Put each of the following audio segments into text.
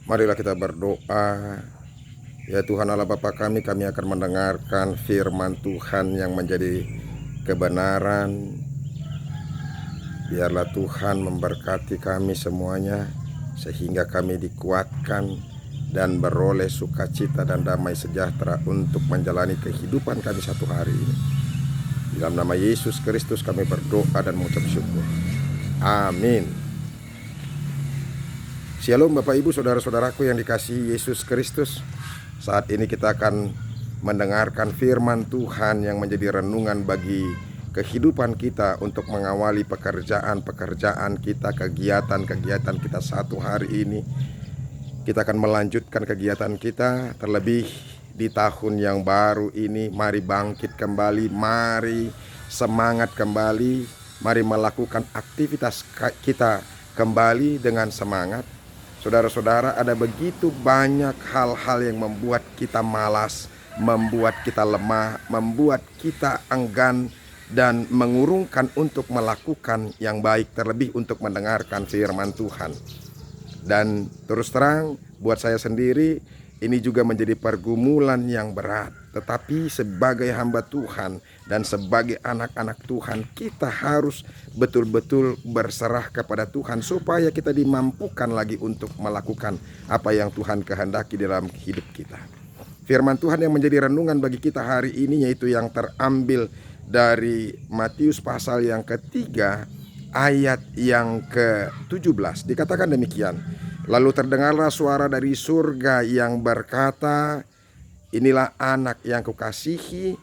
Marilah kita berdoa. Ya Tuhan Allah Bapa kami akan mendengarkan firman Tuhan yang menjadi kebenaran. Biarlah Tuhan memberkati kami semuanya, sehingga kami dikuatkan dan beroleh sukacita dan damai sejahtera untuk menjalani kehidupan kami satu hari ini. Dalam nama Yesus Kristus kami berdoa dan mengucap syukur. Amin. Shalom Bapak Ibu Saudara-saudaraku yang dikasihi Yesus Kristus. Saat ini kita akan mendengarkan firman Tuhan yang menjadi renungan bagi kehidupan kita untuk mengawali pekerjaan-pekerjaan kita, kegiatan-kegiatan kita satu hari ini. Kita akan melanjutkan kegiatan kita, terlebih di tahun yang baru ini. Mari bangkit kembali, mari semangat kembali, mari melakukan aktivitas kita kembali dengan semangat. Saudara-saudara, ada begitu banyak hal-hal yang membuat kita malas, membuat kita lemah, membuat kita enggan dan mengurungkan untuk melakukan yang baik, terlebih untuk mendengarkan firman Tuhan. Dan terus terang, buat saya sendiri, ini juga menjadi pergumulan yang berat. Tetapi sebagai hamba Tuhan dan sebagai anak-anak Tuhan, kita harus betul-betul berserah kepada Tuhan supaya kita dimampukan lagi untuk melakukan apa yang Tuhan kehendaki dalam hidup kita. Firman Tuhan yang menjadi renungan bagi kita hari ini yaitu yang terambil dari Matius pasal yang ketiga ayat yang ke-17. Dikatakan demikian. Lalu terdengarlah suara dari surga yang berkata, "Inilah anak yang kukasihi,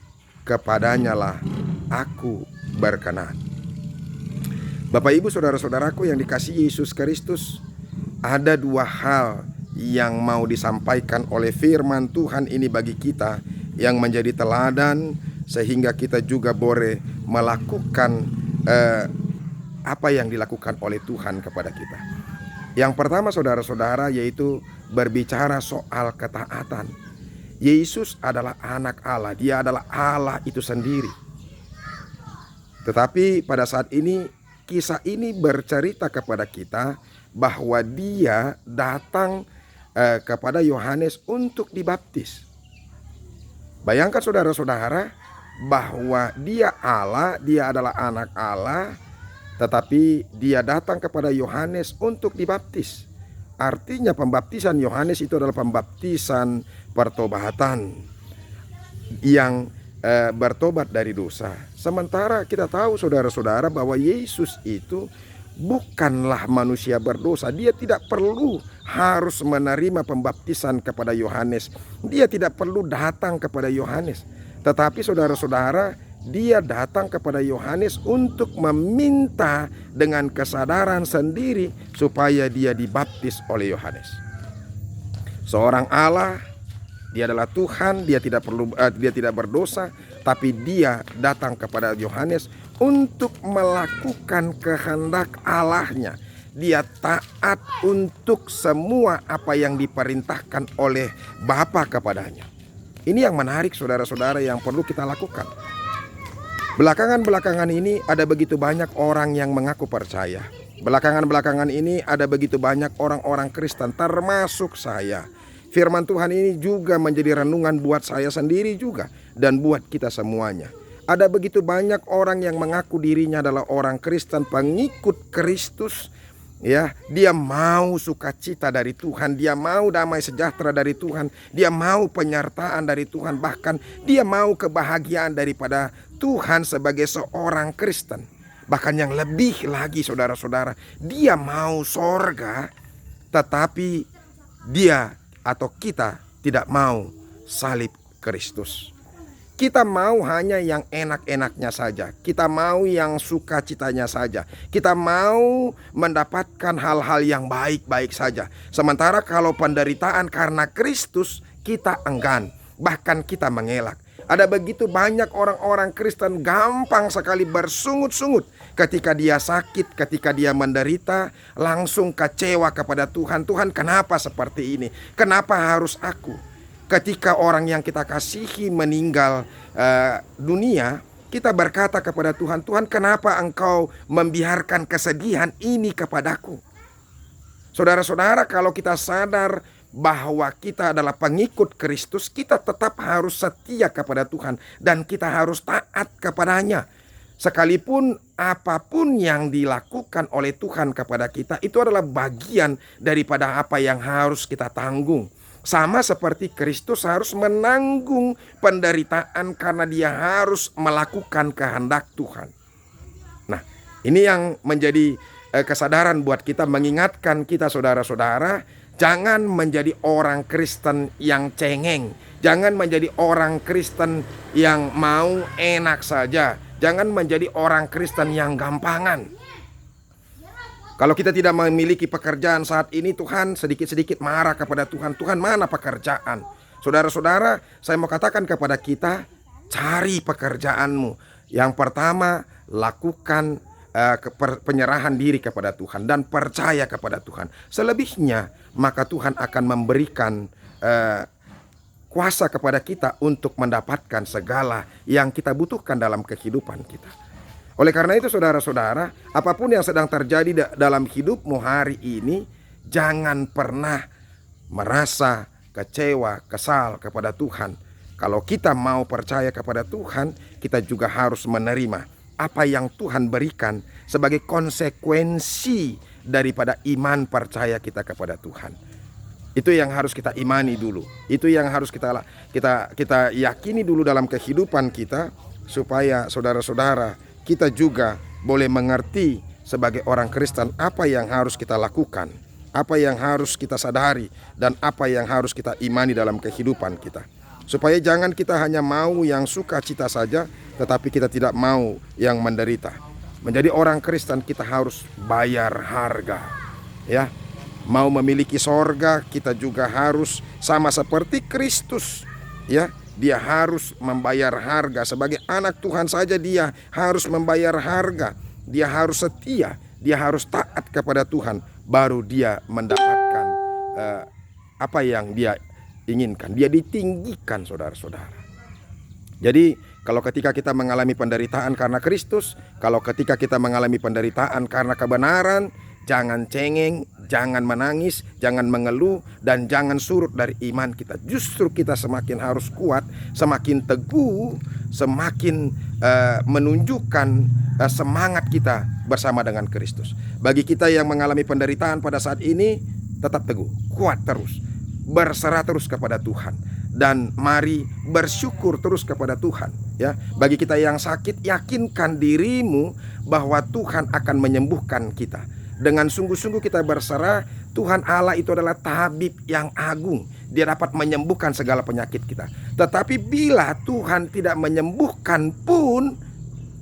kepadanya lah aku berkenan." Bapak Ibu Saudara-saudaraku yang dikasihi Yesus Kristus, ada dua hal yang mau disampaikan oleh firman Tuhan ini bagi kita yang menjadi teladan sehingga kita juga boleh melakukan apa yang dilakukan oleh Tuhan kepada kita. Yang pertama saudara-saudara yaitu berbicara soal ketaatan. Yesus adalah anak Allah, dia adalah Allah itu sendiri. Tetapi pada saat ini kisah ini bercerita kepada kita bahwa dia datang kepada Yohanes untuk dibaptis. Bayangkan saudara-saudara bahwa dia Allah, dia adalah anak Allah, tetapi dia datang kepada Yohanes untuk dibaptis. Artinya pembaptisan Yohanes itu adalah pembaptisan pertobatan yang bertobat dari dosa. Sementara kita tahu saudara-saudara bahwa Yesus itu bukanlah manusia berdosa. Dia tidak perlu harus menerima pembaptisan kepada Yohanes. Dia tidak perlu datang kepada Yohanes. Tetapi saudara-saudara, dia datang kepada Yohanes untuk meminta dengan kesadaran sendiri supaya dia dibaptis oleh Yohanes. Seorang Allah, dia adalah Tuhan, dia tidak berdosa, tapi dia datang kepada Yohanes untuk melakukan kehendak Allahnya. Dia taat untuk semua apa yang diperintahkan oleh Bapa kepadanya. Ini yang menarik saudara-saudara yang perlu kita lakukan. Belakangan ini ada begitu banyak orang yang mengaku percaya. Belakangan ini ada begitu banyak orang-orang Kristen termasuk saya. Firman Tuhan ini juga menjadi renungan buat saya sendiri juga dan buat kita semuanya. Ada begitu banyak orang yang mengaku dirinya adalah orang Kristen, pengikut Kristus. Ya, dia mau sukacita dari Tuhan, dia mau damai sejahtera dari Tuhan, dia mau penyertaan dari Tuhan, bahkan dia mau kebahagiaan daripada Tuhan sebagai seorang Kristen. Bahkan yang lebih lagi saudara-saudara, dia mau sorga, tetapi dia atau kita tidak mau salib Kristus. Kita mau hanya yang enak-enaknya saja. Kita mau yang sukacitanya saja. Kita mau mendapatkan hal-hal yang baik-baik saja. Sementara kalau penderitaan karena Kristus kita enggan, bahkan kita mengelak. Ada begitu banyak orang-orang Kristen gampang sekali bersungut-sungut ketika dia sakit, ketika dia menderita, langsung kecewa kepada Tuhan. Tuhan, kenapa seperti ini? Kenapa harus aku? Ketika orang yang kita kasihi meninggal dunia, kita berkata kepada Tuhan, Tuhan, kenapa engkau membiarkan kesedihan ini kepadaku? Saudara-saudara, kalau kita sadar bahwa kita adalah pengikut Kristus, kita tetap harus setia kepada Tuhan dan kita harus taat kepadanya. Sekalipun apapun yang dilakukan oleh Tuhan kepada kita, itu adalah bagian daripada apa yang harus kita tanggung. Sama seperti Kristus harus menanggung penderitaan karena dia harus melakukan kehendak Tuhan. Nah, ini yang menjadi kesadaran buat kita, mengingatkan kita saudara-saudara, jangan menjadi orang Kristen yang cengeng. Jangan menjadi orang Kristen yang mau enak saja. Jangan menjadi orang Kristen yang gampangan. Kalau kita tidak memiliki pekerjaan saat ini, Tuhan sedikit-sedikit marah kepada Tuhan. Tuhan, mana pekerjaan? Saudara-saudara, saya mau katakan kepada kita, cari pekerjaanmu. Yang pertama, lakukan penyerahan diri kepada Tuhan dan percaya kepada Tuhan. Selebihnya, maka Tuhan akan memberikan kuasa kepada kita untuk mendapatkan segala yang kita butuhkan dalam kehidupan kita. Oleh karena itu saudara-saudara, apapun yang sedang terjadi dalam hidupmu hari ini, jangan pernah merasa kecewa, kesal kepada Tuhan. Kalau kita mau percaya kepada Tuhan, kita juga harus menerima apa yang Tuhan berikan sebagai konsekuensi daripada iman percaya kita kepada Tuhan. Itu yang harus kita imani dulu. Itu yang harus kita yakini dulu dalam kehidupan kita, supaya saudara-saudara kita juga boleh mengerti sebagai orang Kristen apa yang harus kita lakukan, apa yang harus kita sadari, dan apa yang harus kita imani dalam kehidupan kita. Supaya jangan kita hanya mau yang sukacita saja, tetapi kita tidak mau yang menderita. Menjadi orang Kristen kita harus bayar harga, ya. Mau memiliki sorga, kita juga harus sama seperti Kristus, ya. Dia harus membayar harga. Sebagai anak Tuhan saja dia harus membayar harga. Dia harus setia, dia harus taat kepada Tuhan, baru dia mendapatkan apa yang dia inginkan. Dia ditinggikan, saudara-saudara. Jadi kalau ketika kita mengalami penderitaan karena Kristus, kalau ketika kita mengalami penderitaan karena kebenaran, jangan cengeng, jangan menangis, jangan mengeluh, dan jangan surut dari iman kita. Justru kita semakin harus kuat, semakin teguh, semakin menunjukkan semangat kita bersama dengan Kristus. Bagi kita yang mengalami penderitaan pada saat ini, tetap teguh, kuat terus, berserah terus kepada Tuhan, dan mari bersyukur terus kepada Tuhan, ya. Bagi kita yang sakit, yakinkan dirimu bahwa Tuhan akan menyembuhkan kita. Dengan sungguh-sungguh kita berserah, Tuhan Allah itu adalah tabib yang agung. Dia dapat menyembuhkan segala penyakit kita. Tetapi bila Tuhan tidak menyembuhkan pun,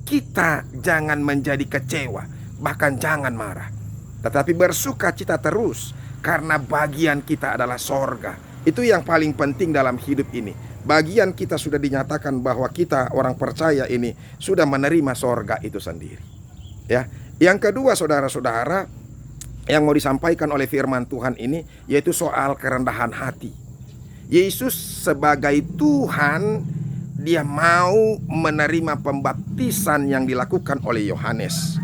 kita jangan menjadi kecewa, bahkan jangan marah. Tetapi bersukacita terus, karena bagian kita adalah sorga. Itu yang paling penting dalam hidup ini. Bagian kita sudah dinyatakan bahwa kita orang percaya ini sudah menerima sorga itu sendiri, ya. Yang kedua saudara-saudara, yang mau disampaikan oleh firman Tuhan ini, yaitu soal kerendahan hati. Yesus sebagai Tuhan, dia mau menerima pembaptisan yang dilakukan oleh Yohanes.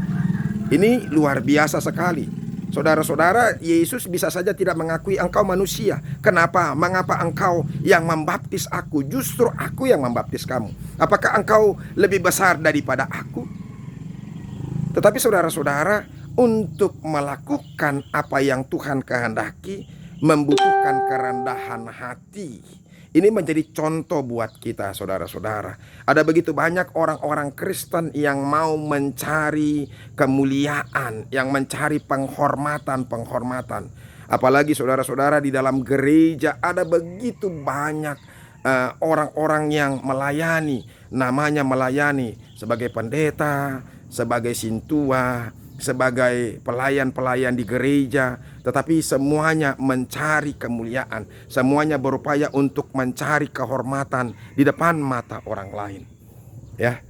Ini luar biasa sekali. Saudara-saudara, Yesus bisa saja tidak mengakui engkau manusia. Kenapa? Mengapa engkau yang membaptis aku? Justru aku yang membaptis kamu. Apakah engkau lebih besar daripada aku? Tetapi saudara-saudara, untuk melakukan apa yang Tuhan kehendaki membutuhkan kerendahan hati. Ini menjadi contoh buat kita, saudara-saudara. Ada begitu banyak orang-orang Kristen yang mau mencari kemuliaan, yang mencari penghormatan. Apalagi saudara-saudara, di dalam gereja ada begitu banyak orang-orang yang melayani. Namanya melayani sebagai pendeta, sebagai sintua, sebagai pelayan-pelayan di gereja, tetapi semuanya mencari kemuliaan, semuanya berupaya untuk mencari kehormatan di depan mata orang lain. Ya,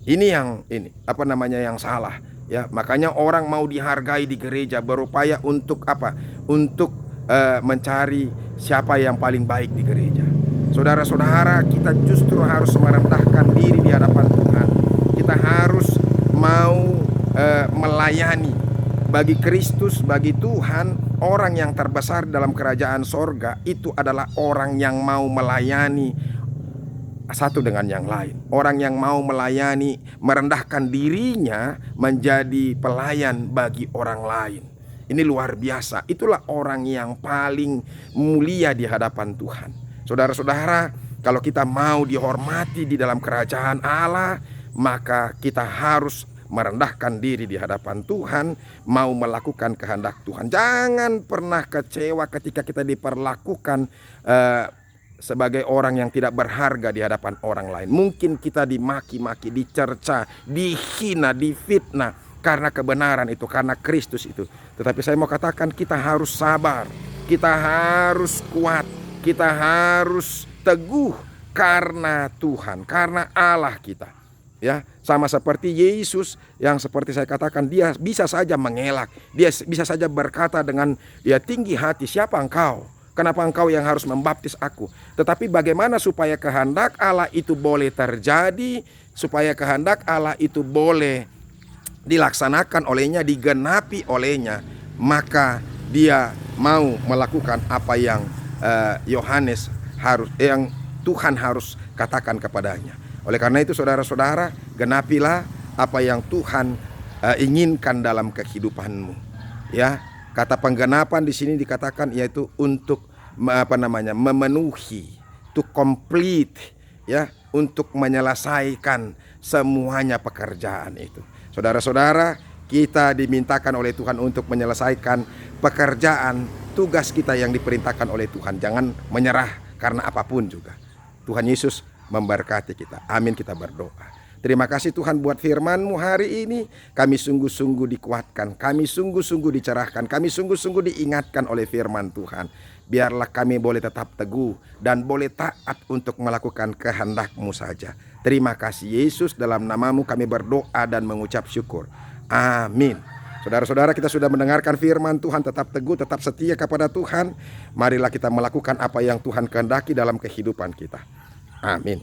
ini yang yang salah. Ya, makanya orang mau dihargai di gereja berupaya untuk apa? Untuk mencari siapa yang paling baik di gereja. Saudara-saudara, kita justru harus merendahkan diri di hadapan Tuhan. Kita harus mau melayani bagi Kristus, bagi Tuhan. orang yang terbesar dalam kerajaan sorga itu adalah orang yang mau melayani satu dengan yang lain. Orang yang mau melayani, merendahkan dirinya menjadi pelayan bagi orang lain. Ini luar biasa. Itulah orang yang paling mulia di hadapan Tuhan. Saudara-saudara, kalau kita mau dihormati di dalam kerajaan Allah, maka kita harus merendahkan diri di hadapan Tuhan, mau melakukan kehendak Tuhan. Jangan pernah kecewa ketika kita diperlakukan sebagai orang yang tidak berharga di hadapan orang lain. Mungkin kita dimaki-maki, dicerca, dihina, difitnah karena kebenaran itu, karena Kristus itu. Tetapi saya mau katakan, kita harus sabar, kita harus kuat, kita harus teguh karena Tuhan, karena Allah kita. Ya, sama seperti Yesus yang seperti saya katakan, dia bisa saja mengelak, dia bisa saja berkata dengan ya tinggi hati, siapa engkau? Kenapa engkau yang harus membaptis aku? Tetapi bagaimana supaya kehendak Allah itu boleh terjadi, supaya kehendak Allah itu boleh dilaksanakan olehnya, digenapi olehnya, maka dia mau melakukan apa yang Yohanes harus, yang Tuhan harus katakan kepadanya. Oleh karena itu saudara-saudara, genapilah apa yang Tuhan inginkan dalam kehidupanmu. Ya, kata penggenapan di sini dikatakan yaitu untuk memenuhi, to complete, ya, untuk menyelesaikan semuanya pekerjaan itu. Saudara-saudara, kita dimintakan oleh Tuhan untuk menyelesaikan pekerjaan, tugas kita yang diperintahkan oleh Tuhan. Jangan menyerah karena apapun juga. Tuhan Yesus memberkati kita. Amin, kita berdoa. Terima kasih Tuhan buat firman-Mu hari ini. Kami sungguh-sungguh dikuatkan, kami sungguh-sungguh dicerahkan, kami sungguh-sungguh diingatkan oleh firman Tuhan. Biarlah kami boleh tetap teguh dan boleh taat untuk melakukan kehendak-Mu saja. Terima kasih Yesus, dalam nama-Mu kami berdoa dan mengucap syukur. Amin. Saudara-saudara, kita sudah mendengarkan firman Tuhan. Tetap teguh, tetap setia kepada Tuhan. Marilah kita melakukan apa yang Tuhan kehendaki dalam kehidupan kita. Amin.